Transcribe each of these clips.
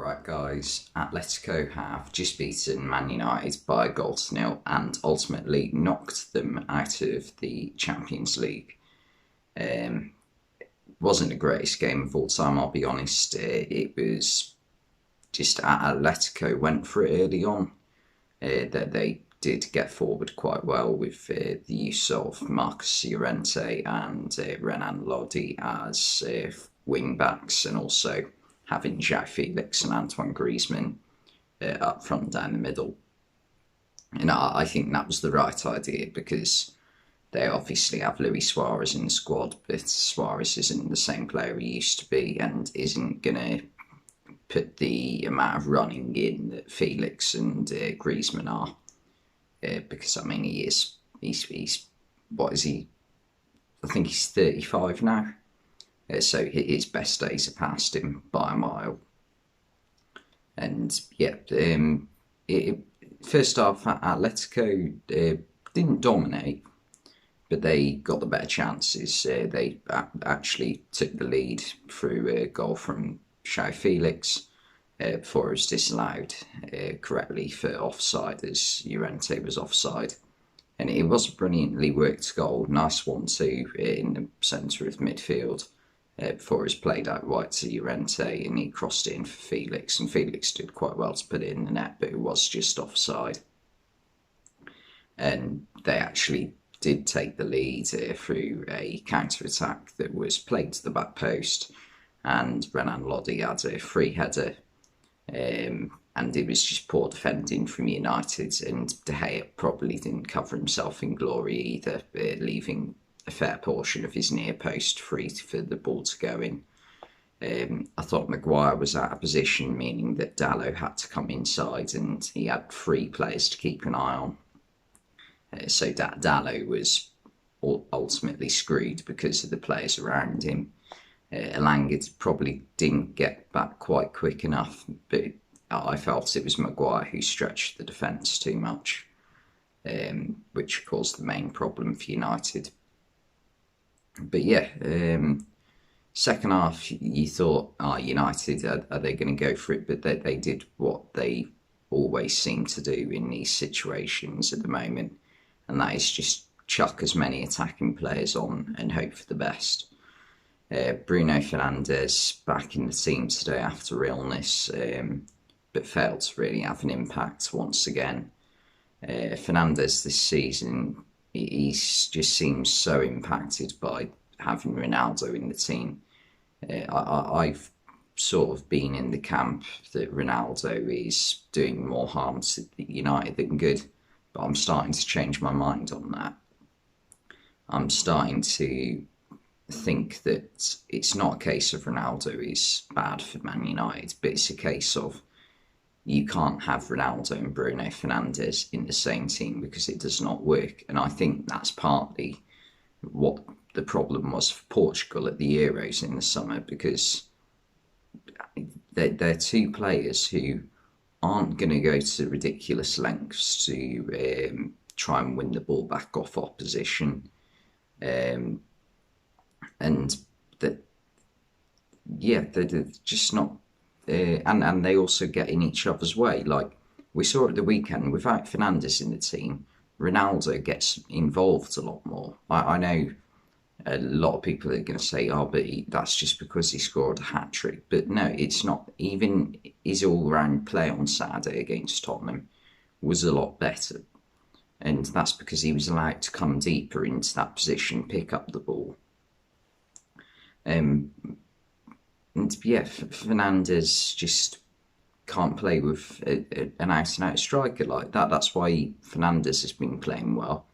Right, guys, Atletico have just beaten Man United by a goal to nil and ultimately knocked them out of the Champions League. Wasn't the greatest game of all time, I'll be honest. It was just Atletico went for it early on. That they did get forward quite well with the use of Marcus Llorente and Renan Lodi as wing backs, and also having João Felix and Antoine Griezmann up front down the middle. And I think that was the right idea because they obviously have Luis Suarez in the squad, but Suarez isn't the same player he used to be and isn't going to put the amount of running in that Felix and Griezmann are. Because, I mean, he's what is he? I think he's 35 now. So his best days are past him by a mile. And yeah, first half, Atletico didn't dominate, but they got the better chances. They actually took the lead through a goal from João Felix before it was disallowed correctly for offside, as Llorente was offside. And it was a brilliantly worked goal, nice 1-2 in the centre of midfield. Before it was played out wide to Llorente and he crossed it in for Felix, and Felix did quite well to put it in the net, but it was just offside. And they actually did take the lead through a counter-attack that was played to the back post, and Renan Lodi had a free header, and it was just poor defending from United, and De Gea probably didn't cover himself in glory either, leaving a fair portion of his near post free for the ball to go in. I thought Maguire was out of position, meaning that Dalot had to come inside, and he had 3 players to keep an eye on. So Dalot was ultimately screwed because of the players around him. Elanga probably didn't get back quite quick enough, but I felt it was Maguire who stretched the defence too much, which caused the main problem for United. But yeah, second half you thought, United, are they going to go for it? But they did what they always seem to do in these situations at the moment, and that is just chuck as many attacking players on and hope for the best. Bruno Fernandes back in the team today after illness, but failed to really have an impact once again. Fernandes this season, he just seems so impacted by having Ronaldo in the team. I've sort of been in the camp that Ronaldo is doing more harm to United than good, but I'm starting to change my mind on that. I'm starting to think that it's not a case of Ronaldo is bad for Man United, but it's a case of you can't have Ronaldo and Bruno Fernandes in the same team because it does not work. And I think that's partly what the problem was for Portugal at the Euros in the summer, because they're 2 players who aren't going to go to ridiculous lengths to try and win the ball back off opposition. And that, yeah, they're just not. And they also get in each other's way. Like we saw at the weekend, without Fernandes in the team, Ronaldo gets involved a lot more. I know a lot of people are going to say, but that's just because he scored a hat-trick. But no, it's not. Even his all-round play on Saturday against Tottenham was a lot better. And that's because he was allowed to come deeper into that position, pick up the ball. And yeah, Fernandes just can't play with an out-and-out striker like that. That's why Fernandes has been playing well,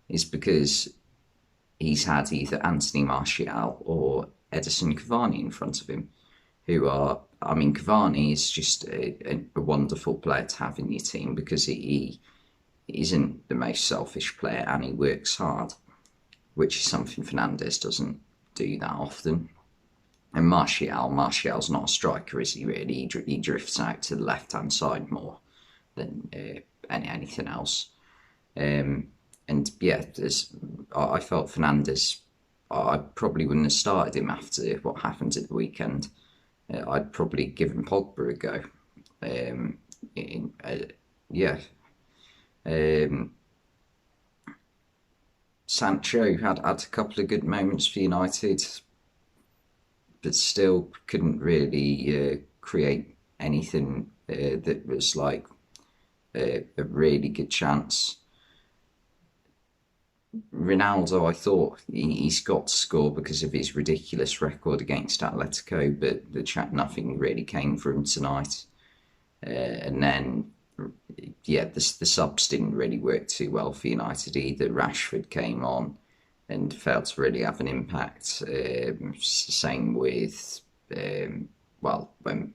is because he's had either Anthony Martial or Edison Cavani in front of him, who are, I mean, Cavani is just a wonderful player to have in your team because he isn't the most selfish player and he works hard, which is something Fernandes doesn't do that often. And Martial's not a striker, is he really? He drifts out to the left-hand side more than anything else. And yeah, I felt Fernandes, I probably wouldn't have started him after what happened at the weekend. I'd probably given Pogba a go. In, yeah, um, Sancho had a couple of good moments for United, but still couldn't really create anything that was like a really good chance. Ronaldo, I thought he's got to score because of his ridiculous record against Atletico, but nothing really came for him tonight. And then, yeah, the subs didn't really work too well for United either. Rashford came on and failed to really have an impact. Same with, well, when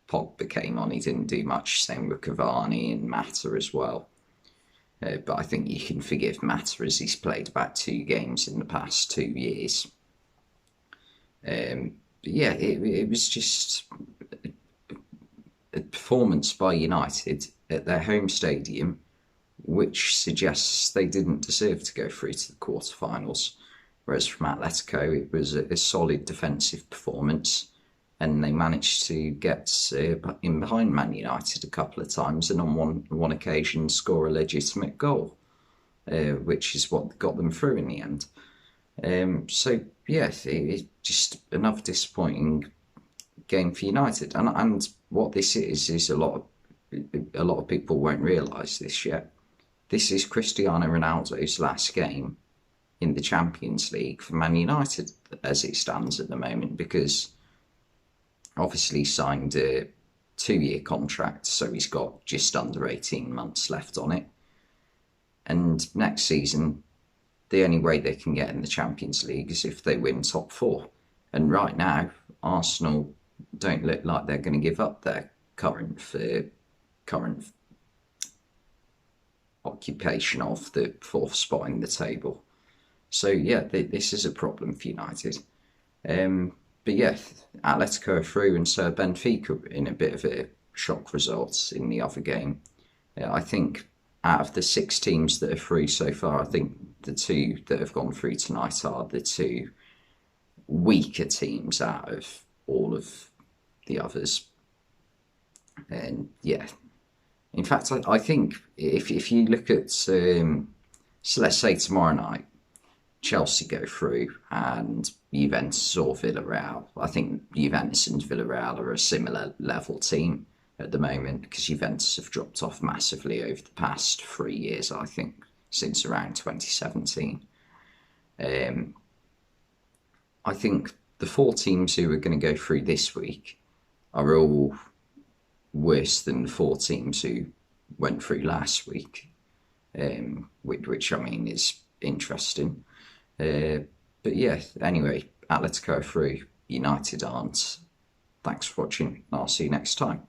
Pogba came on, he didn't do much. Same with Cavani and Mata as well. But I think you can forgive Mata as he's played about 2 games in the past 2 years. But yeah, it was just a performance by United at their home stadium, which suggests they didn't deserve to go through to the quarterfinals. Whereas from Atletico, it was a solid defensive performance, and they managed to get in behind Man United a couple of times, and on one occasion score a legitimate goal, which is what got them through in the end. So yeah, it's just another disappointing game for United, and what this is a lot of people won't realise this yet. This is Cristiano Ronaldo's last game in the Champions League for Man United as it stands at the moment, because obviously he signed a 2-year contract, so he's got just under 18 months left on it. And next season, the only way they can get in the Champions League is if they win top 4. And right now, Arsenal don't look like they're going to give up their current occupation of the 4th spot in the table. So yeah, this is a problem for United. But yeah, Atletico are through, and so Benfica in a bit of a shock result in the other game. I think out of the 6 teams that are through so far, I think the 2 that have gone through tonight are the 2 weaker teams out of all of the others. And yeah, in fact, I think if you look at, so let's say tomorrow night, Chelsea go through and Juventus or Villarreal. I think Juventus and Villarreal are a similar level team at the moment, because Juventus have dropped off massively over the past 3 years, I think, since around 2017. I think the 4 teams who are going to go through this week are all worse than the 4 teams who went through last week, which I mean is interesting. But yeah, anyway, Atletico through, United aren't. Thanks for watching, and I'll see you next time.